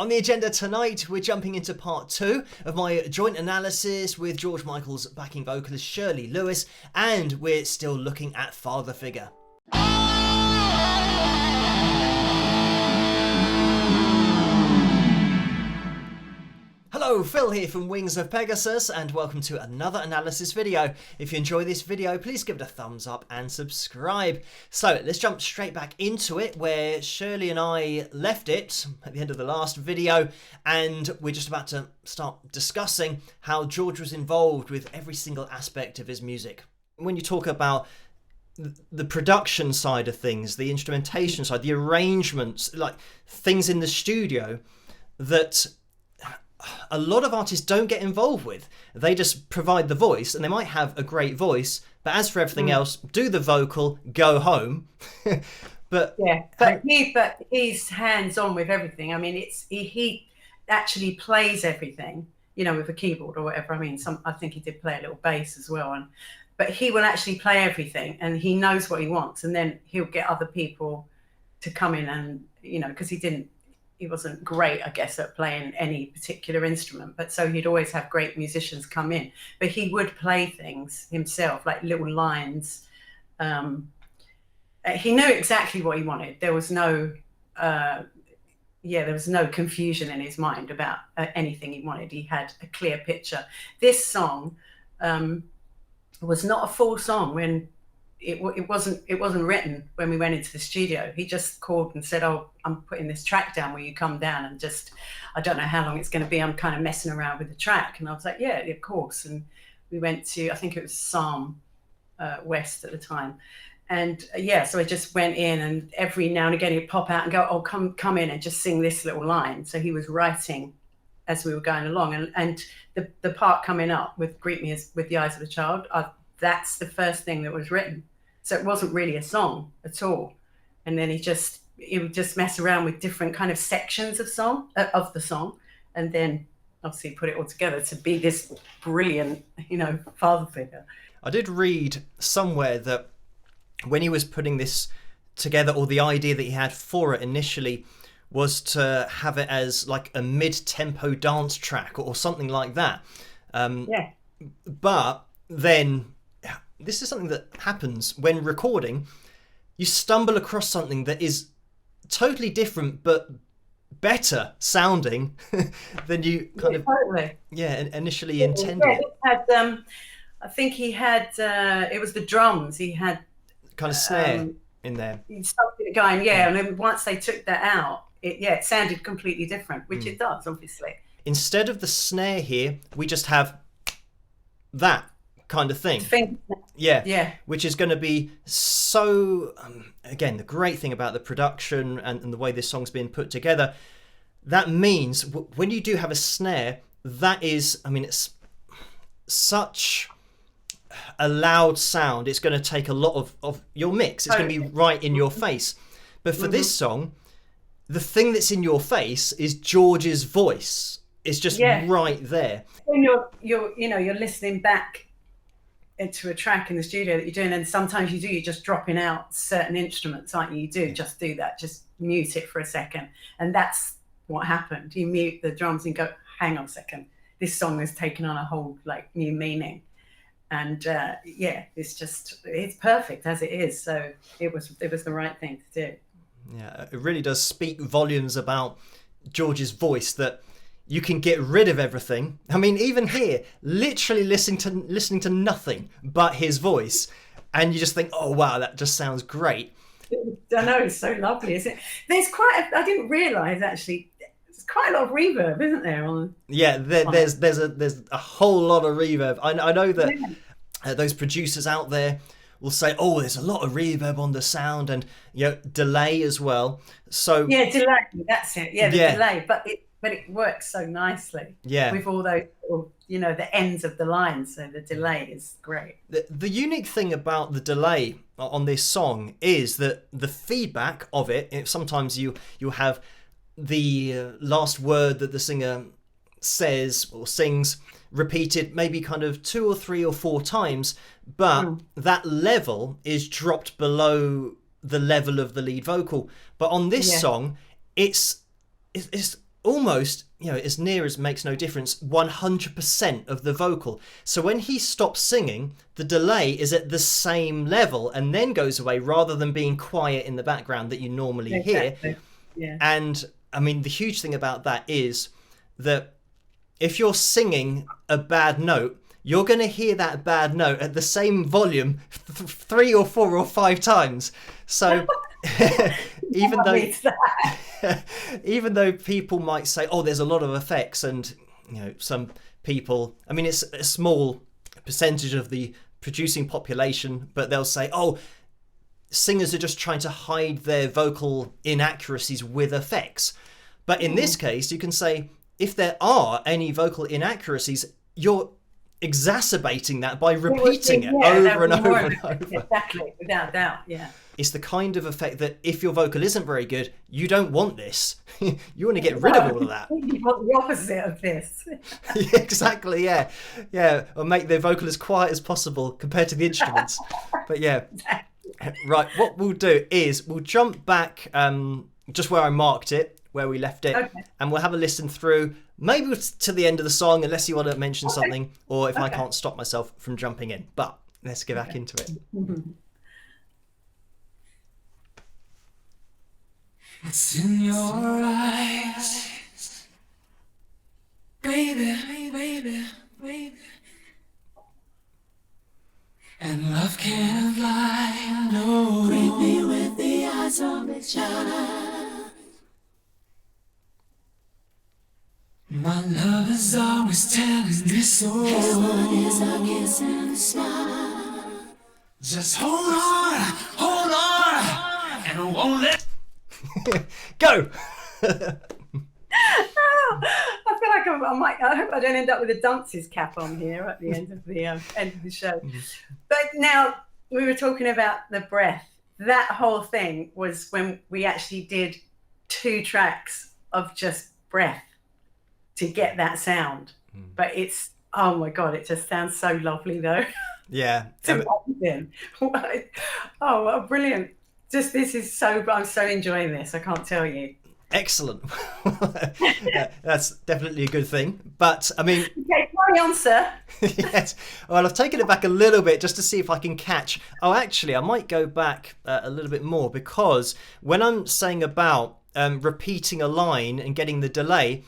On the agenda tonight, we're jumping into part 2 of my joint analysis with George Michael's backing vocalist Shirley Lewis, and we're still looking at Father Figure. Hello, Phil here from Wings of Pegasus, and welcome to another analysis video. If you enjoy this video, please give it a thumbs up and subscribe. So let's jump straight back into it, where Shirley and I left it at the end of the last video, and we're just about to start discussing how George was involved with every single aspect of his music. When you talk about the production side of things, the instrumentation side, the arrangements, like things in the studio that a lot of artists don't get involved with. They just provide the voice, and they might have a great voice, but as for everything else, do the vocal, go home. But he's hands-on with everything. I mean, he actually plays everything, you know, with a keyboard or whatever. I mean, I think he did play a little bass as well, but he will actually play everything, and he knows what he wants, and then he'll get other people to come in and, you know, because he wasn't great, I guess, at playing any particular instrument, but so he'd always have great musicians come in, but he would play things himself, like little lines. He knew exactly what he wanted. There was no confusion in his mind about anything he wanted. He had a clear picture. This song was not a full song when it wasn't written when we went into the studio. He just called and said, "Oh, I'm putting this track down. Will you come down and just, I don't know how long it's going to be. I'm kind of messing around with the track." And I was like, "Yeah, of course." And we went to, I think it was Psalm West at the time. And so I just went in, and every now and again he'd pop out and go, "Oh, come in and just sing this little line." So he was writing as we were going along. And the part coming up with "Greet Me with the Eyes of a Child," that's the first thing that was written. So it wasn't really a song at all. And then he would just mess around with different kind of sections of the song, and then obviously put it all together to be this brilliant, you know, father figure. I did read somewhere that when he was putting this together, or the idea that he had for it initially, was to have it as like a mid-tempo dance track or something like that. But then, this is something that happens when recording. You stumble across something that is totally different but better sounding than you initially intended. I think he had it was the drums. He had kind of snare in there. He started it going, and then once they took that out, it sounded completely different, which it does, obviously. Instead of the snare here, we just have that kind of thing. Which is going to be so again, the great thing about the production and the way this song's being put together, that means when you do have a snare, that is, I mean, it's such a loud sound, it's going to take a lot of your mix. It's going to be right in your face. But for this song, the thing that's in your face is George's voice. It's just right there. When you're listening back into a track in the studio that you're doing, and sometimes you're just dropping out certain instruments, aren't you? Just do that, just mute it for a second. And that's what happened. You mute the drums and go, hang on a second, this song has taken on a whole like new meaning. And it's perfect as it is. So it was the right thing to do. Yeah, it really does speak volumes about George's voice, that you can get rid of everything. I mean, even here, literally listening to nothing but his voice, and you just think, oh wow, that just sounds great. I know, it's so lovely, isn't it? There's I didn't realise actually, there's quite a lot of reverb, isn't there? There's a whole lot of reverb. I know that those producers out there will say, oh, there's a lot of reverb on the sound, and delay as well. So delay, that's it. Delay, but it works so nicely. With all those, the ends of the lines. So the delay is great. The unique thing about the delay on this song is that the feedback of it, sometimes you have the last word that the singer says or sings repeated maybe kind of 2 or 3 or 4 times, but that level is dropped below the level of the lead vocal. But on this song, it's almost, as near as makes no difference, 100% of the vocal. So when he stops singing, the delay is at the same level and then goes away, rather than being quiet in the background that you normally hear. Yeah. And I mean, the huge thing about that is that if you're singing a bad note, you're going to hear that bad note at the same volume 3 or 4 or 5 times. So even though people might say, oh, there's a lot of effects, and some people, I mean, it's a small percentage of the producing population, but they'll say, oh, singers are just trying to hide their vocal inaccuracies with effects. But in this case, you can say, if there are any vocal inaccuracies, you're exacerbating that by repeating it over and over and over. Exactly, without doubt, yeah. It's the kind of effect that if your vocal isn't very good, you don't want this. You want to get rid of all of that. You want the opposite of this. Exactly, yeah. Yeah, or make their vocal as quiet as possible compared to the instruments. But yeah. Right, what we'll do is we'll jump back just where I marked it, where we left it, and we'll have a listen through, maybe to the end of the song, unless you want to mention something, or if I can't stop myself from jumping in. But let's get back into it. It's in your eyes, baby, baby, baby. And love can't lie, no. Greet me with the eyes of a child. My love is always telling me so. His word is a kiss and a smile. Just hold on, and I won't let go. I feel like I hope I don't end up with a dancer's cap on here at the end of the show. But now we were talking about the breath. That whole thing was when we actually did 2 tracks of just breath to get that sound. But it's, oh my God, it just sounds so lovely though. Yeah. Oh, brilliant. Just I'm so enjoying this. I can't tell you. Excellent. That's definitely a good thing. But I mean, okay, carry on, sir. Yes. Well, I've taken it back a little bit just to see if I can catch. Oh, actually, I might go back a little bit more, because when I'm saying about repeating a line and getting the delay,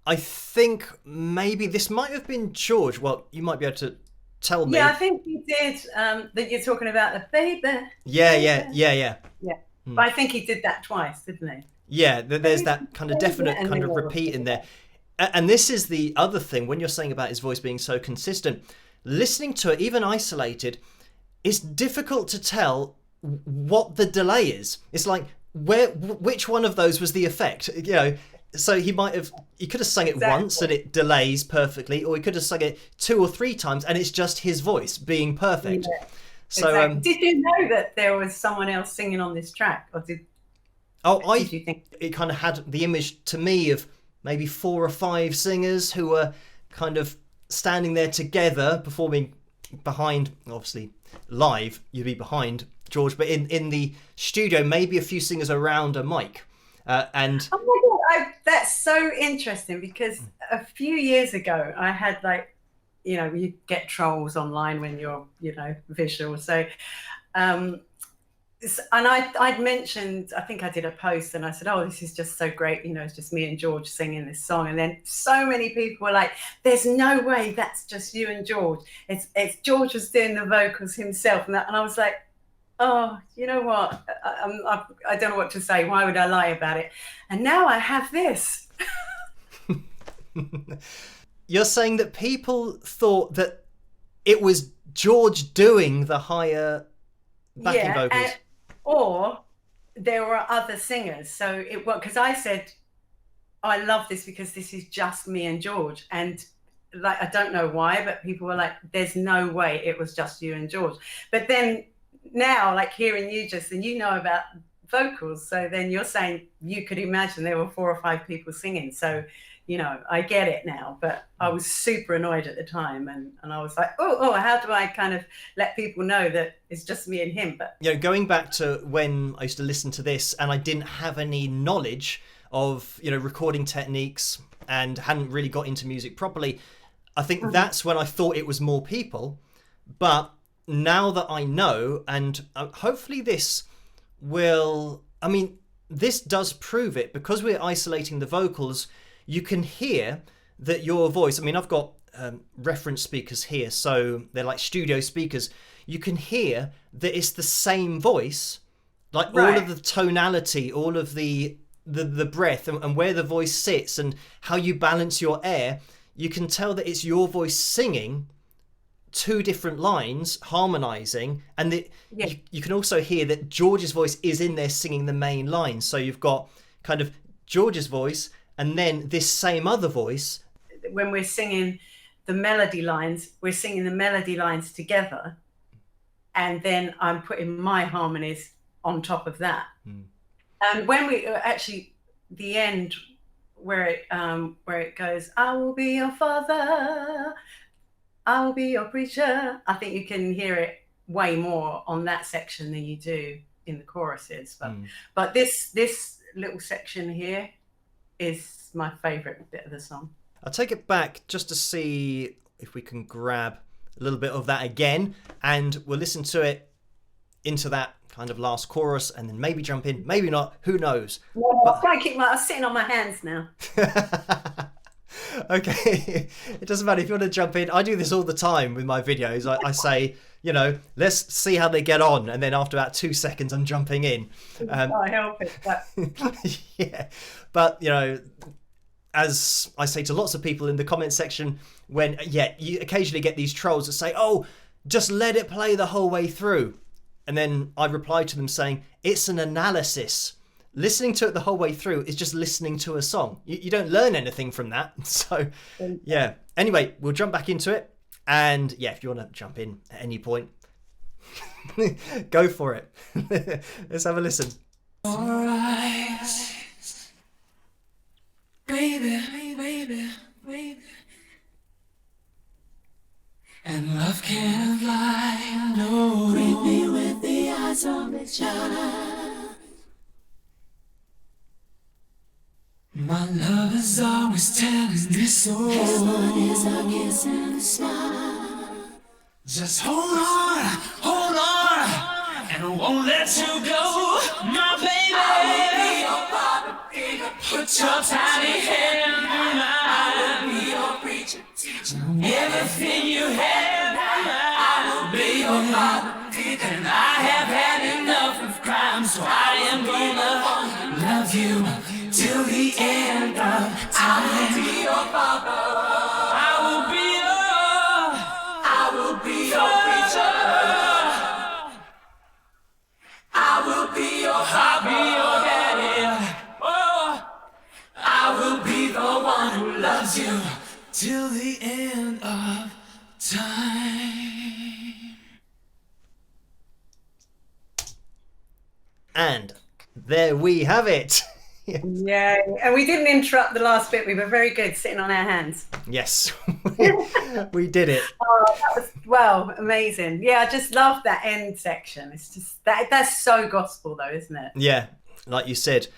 I think maybe this might have been George. Well, you might be able to tell me. Yeah, I think you did. That you're talking about the baby. Yeah. But I think he did that twice, didn't he? Yeah, there's that kind of definite kind of repeat in there. And this is the other thing, when you're saying about his voice being so consistent, listening to it, even isolated, it's difficult to tell what the delay is. It's like, which one of those was the effect? So he could have sung it once and it delays perfectly, or he could have sung it 2 or 3 times and it's just his voice being perfect. Yeah, so exactly. Did you know that there was someone else singing on this track, or did you think it kind of had the image to me of maybe 4 or 5 singers who were kind of standing there together performing behind, obviously live you'd be behind George, but in the studio maybe a few singers around a mic. And oh my God, that's so interesting, because a few years ago I had you get trolls online when you're visual, so and I'd mentioned, I think I did a post and I said, oh, this is just so great, it's just me and George singing this song. And then so many people were like, there's no way that's just you and George. It's George was doing the vocals himself. And I was like, oh, you know what? I don't know what to say. Why would I lie about it? And now I have this. You're saying that people thought that it was George doing the higher backing vocals? Or there were other singers. So because I said, I love this because this is just me and George. And I don't know why, but people were like, there's no way it was just you and George. But then now, hearing you and you know about vocals, so then you're saying you could imagine there were 4 or 5 people singing. So, I get it now, but I was super annoyed at the time, and I was like, oh, how do I kind of let people know that it's just me and him? But going back to when I used to listen to this and I didn't have any knowledge of, you know, recording techniques and hadn't really got into music properly, I think that's when I thought it was more people. But now that I know, and hopefully this will, I mean, this does prove it, because we're isolating the vocals, you can hear that your voice, I mean, I've got reference speakers here, so they're like studio speakers. You can hear that it's the same voice, like all of the tonality, all of the breath, and where the voice sits and how you balance your air. You can tell that it's your voice singing two different lines, harmonizing, and you can also hear that George's voice is in there singing the main line. So you've got kind of George's voice and then this same other voice. When we're singing the melody lines, we're singing the melody lines together, and then I'm putting my harmonies on top of that. And when we actually, the end where it goes, I will be your father, I will be your preacher, I think you can hear it way more on that section than you do in the choruses. But this little section here is my favorite bit of the song. I'll take it back just to see if we can grab a little bit of that again, and we'll listen to it into that kind of last chorus, and then maybe jump in, maybe not, who knows. But I'm sitting on my hands now. Okay, it doesn't matter if you want to jump in. I do this all the time with my videos. I say, you know, let's see how they get on, and then after about 2 seconds I'm jumping in. I help it, but yeah, but you know, as I say to lots of people in the comment section, when you occasionally get these trolls that say, oh, just let it play the whole way through, and then I reply to them saying, it's an analysis. Listening to it the whole way through is just listening to a song. You don't learn anything from that. So, yeah. Anyway, we'll jump back into it. And yeah, if you want to jump in at any point, go for it. Let's have a listen. Alright, baby, baby, baby. And love can't lie, no. Greet me with the eyes of a child. My love is always telling me so. His blood is a kiss and a smile. Just hold on, and I won't let you go, my baby. I will be your father, baby. Put your tiny hand in mine. I will be your preacher, teacher. Everything you have, I will be your father, baby. And I have had enough of crime, so I am gonna love you till the end of time. I will be your father. I will be your preacher. I will be your daddy. Oh, I will be the one who loves you till the end of time. And there we have it. yeah, and we didn't interrupt the last bit. We were very good sitting on our hands. Yes, we did it. Oh, that was amazing. Yeah, I just love that end section. It's just that's so gospel though, isn't it? Yeah, like you said,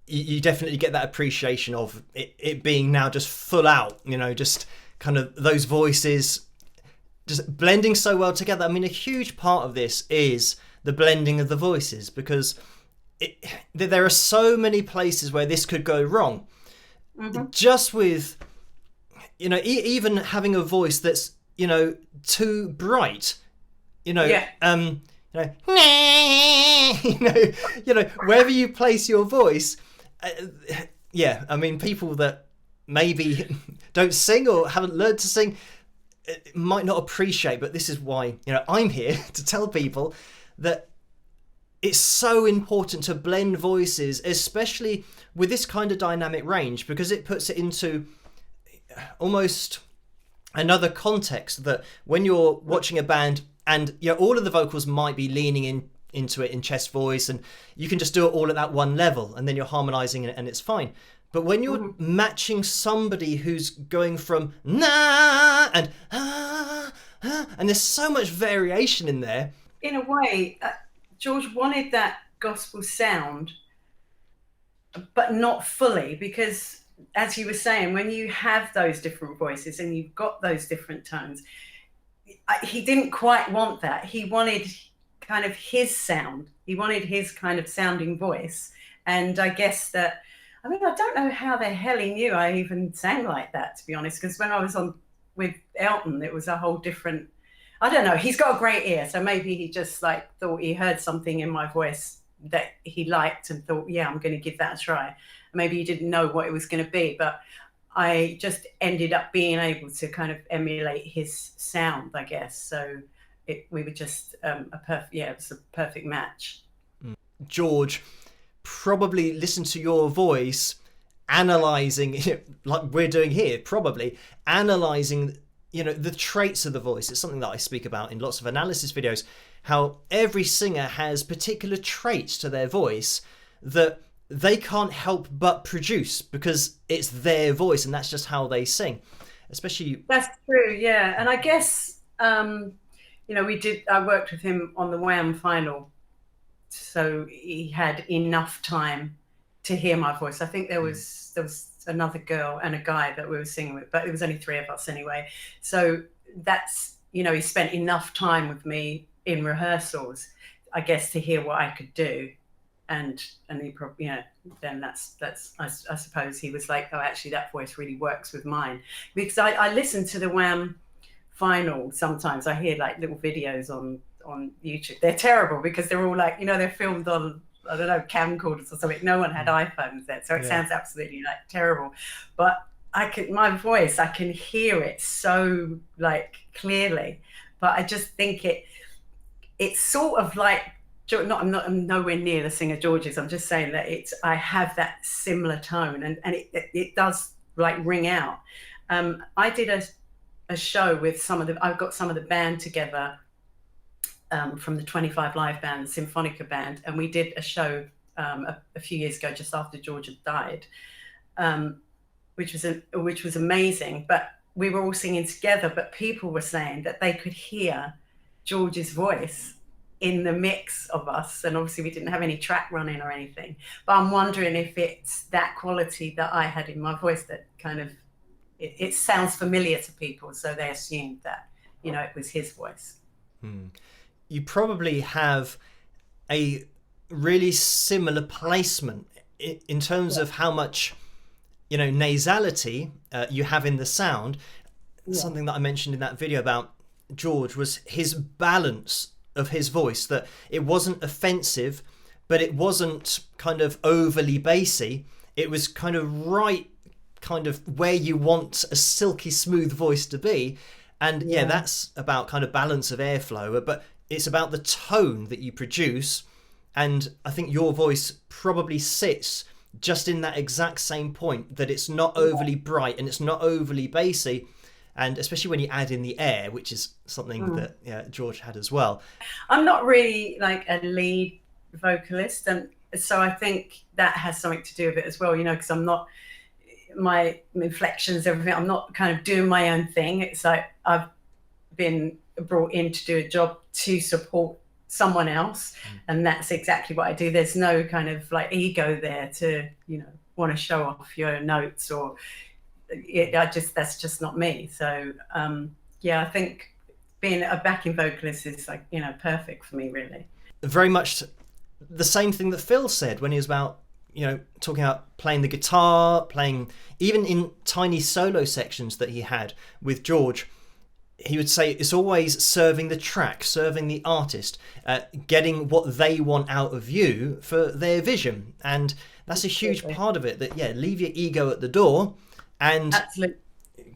you definitely get that appreciation of it being now just full out, you know, just kind of those voices just blending so well together. I mean, a huge part of this is the blending of the voices, because there are so many places where this could go wrong. Just with, you know, even having a voice that's, you know, too bright, you know, you know, wherever you place your voice, I mean, people that maybe don't sing or haven't learned to sing might not appreciate, but this is why, you know, I'm here to tell people that it's so important to blend voices, especially with this kind of dynamic range, because it puts it into almost another context, that when you're watching a band and, you know, all of the vocals might be leaning into it in chest voice, and you can just do it all at that one level, and then you're harmonizing it and it's fine. But when you're matching somebody who's going from na and and there's so much variation in there. In a way, George wanted that gospel sound but not fully, because as you were saying, when you have those different voices and you've got those different tones, he didn't quite want that. He wanted kind of his sound. He wanted his kind of sounding voice. And I guess that, I mean, I don't know how the hell he knew I even sang like that, to be honest, because when I was on with Elton, it was a whole different, I don't know. He's got a great ear. So maybe he just like thought he heard something in my voice that he liked and thought, yeah, I'm going to give that a try. Maybe he didn't know what it was going to be, but I just ended up being able to kind of emulate his sound, I guess. So we were just it was a perfect match. George probably listened to your voice, analysing, like we're doing here, probably analysing, the traits of the voice. It's something that I speak about in lots of analysis videos, how every singer has particular traits to their voice that they can't help but produce because it's their voice and that's just how they sing. Especially... That's true, yeah. And I guess, I worked with him on the Wham final, so he had enough time to hear my voice. I think there was another girl and a guy that we were singing with, but it was only 3 of us anyway. So that's, he spent enough time with me in rehearsals, I guess, to hear what I could do. And he probably, then that's I suppose he was like, oh, actually that voice really works with mine. Because I listen to the Wham final sometimes. I hear like little videos on YouTube. They're terrible because they're all like, they're filmed on, I don't know, camcorders or something. No one had iPhones then, so it sounds absolutely like terrible. But my voice, I can hear it so like clearly. But I just think it's sort of like, I'm nowhere near the singer George's. I'm just saying that I have that similar tone, and it does like ring out. I did a show with I've got some of the band together from the 25 Live band, the Symphonica band, and we did a show a few years ago, just after George had died, which was amazing. But we were all singing together, but people were saying that they could hear George's voice in the mix of us, and obviously we didn't have any track running or anything, but I'm wondering if it's that quality that I had in my voice that kind of it sounds familiar to people, so they assumed that it was his voice. You probably have a really similar placement in terms of how much nasality you have in the sound. Something that I mentioned in that video about George was his balance of his voice, that it wasn't offensive, but it wasn't kind of overly bassy. It was kind of right, kind of where you want a silky smooth voice to be. And that's about kind of balance of airflow, but it's about the tone that you produce. And I think your voice probably sits just in that exact same point, that it's not overly bright and it's not overly bassy. And especially when you add in the air, which is something that George had as well. I'm not really like a lead vocalist, and so I think that has something to do with it as well, because I'm not, my inflections, everything, I'm not kind of doing my own thing. It's like I've been brought in to do a job to support someone else, and that's exactly what I do. There's no kind of like ego there to, want to show off your notes or... that's just not me. So I think being a backing vocalist is like perfect for me, really. Very much the same thing that Phil said when he was about talking about playing the guitar, playing even in tiny solo sections that he had with George. He would say it's always serving the track, serving the artist, getting what they want out of you for their vision, and that's a huge part of it. That leave your ego at the door and Absolutely.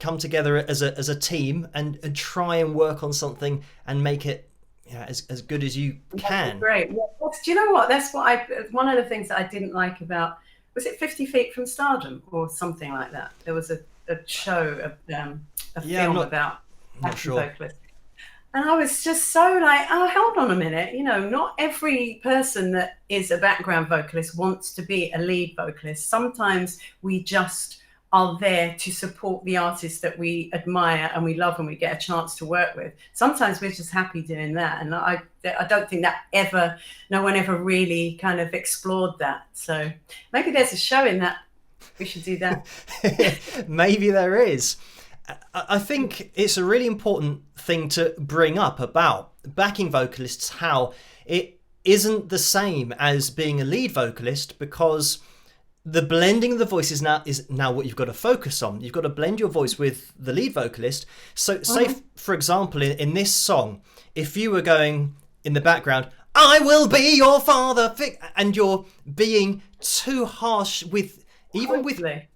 Come together as a team and try and work on something and make it as good as you can. That's great. Well, do you know what? That's what one of the things that I didn't like about, was it 50 Feet from Stardom or something like that? There was a show, a film about backing vocalists. And I was just so like, oh, hold on a minute. Not every person that is a background vocalist wants to be a lead vocalist. Sometimes we just are there to support the artists that we admire and we love and we get a chance to work with. Sometimes we're just happy doing that. And I don't think that no one ever really kind of explored that. So maybe there's a show in that. We should do that. Maybe there is. I think it's a really important thing to bring up about backing vocalists, how it isn't the same as being a lead vocalist, because the blending of the voice is now what you've got to focus on. You've got to blend your voice with the lead vocalist. So say, for example, in this song, if you were going in the background, I will be your father, and you're being too harsh with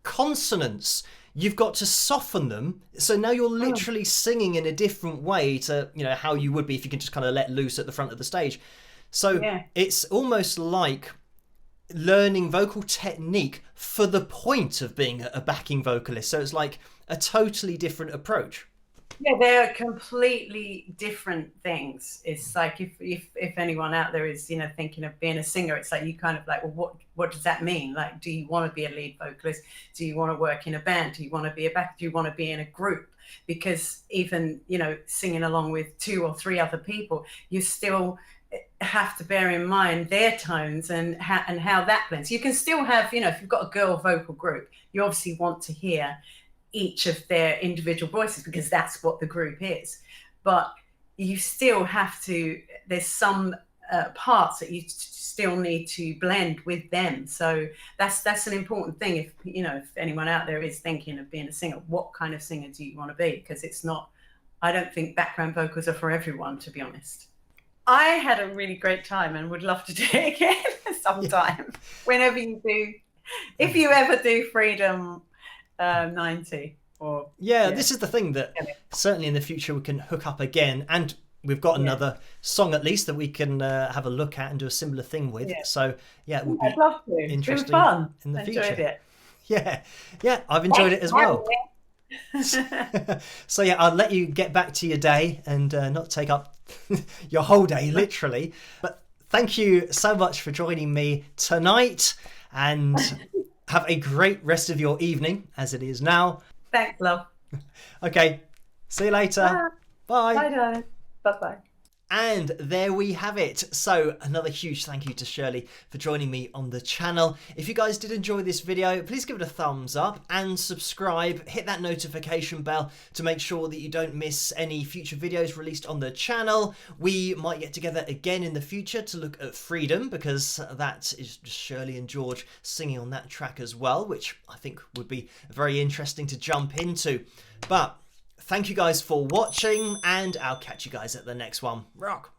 consonants, you've got to soften them. So now you're literally singing in a different way to, how you would be if you could just kind of let loose at the front of the stage. So it's almost like learning vocal technique for the point of being a backing vocalist. So it's like a totally different approach. Yeah, they're completely different things. It's like if anyone out there is, thinking of being a singer, it's like you kind of like, well, what does that mean? Like, do you want to be a lead vocalist? Do you want to work in a band? Do you want to be a back? Do you want to be in a group? Because even, singing along with 2 or 3 other people, you still have to bear in mind their tones and how that blends. You can still have, if you've got a girl vocal group, you obviously want to hear each of their individual voices because that's what the group is. If you still have to, there's some parts that you still need to blend with them. So that's an important thing. If anyone out there is thinking of being a singer, what kind of singer do you want to be? Because it's not, I don't think background vocals are for everyone, to be honest. I had a really great time and would love to do it again sometime. Whenever you do, if you ever do Freedom 90 or this is the thing that certainly in the future we can hook up again, and we've got another song at least that we can have a look at and do a similar thing with. So it would be I'd love to. Interesting. It was fun. In the Enjoyed future. It. Yeah, I've enjoyed it as well. So I'll let you get back to your day and not take up your whole day literally, but thank you so much for joining me tonight, and have a great rest of your evening as it is now. Thanks, love. Okay, see you later. Bye. Bye, darling. Bye-bye. And there we have it. So another huge thank you to Shirley for joining me on the channel. If you guys did enjoy this video, please give it a thumbs up and subscribe. Hit that notification bell to make sure that you don't miss any future videos released on the channel. We might get together again in the future to look at Freedom, because that is just Shirley and George singing on that track as well, which I think would be very interesting to jump into. But thank you guys for watching, and I'll catch you guys at the next one. Rock!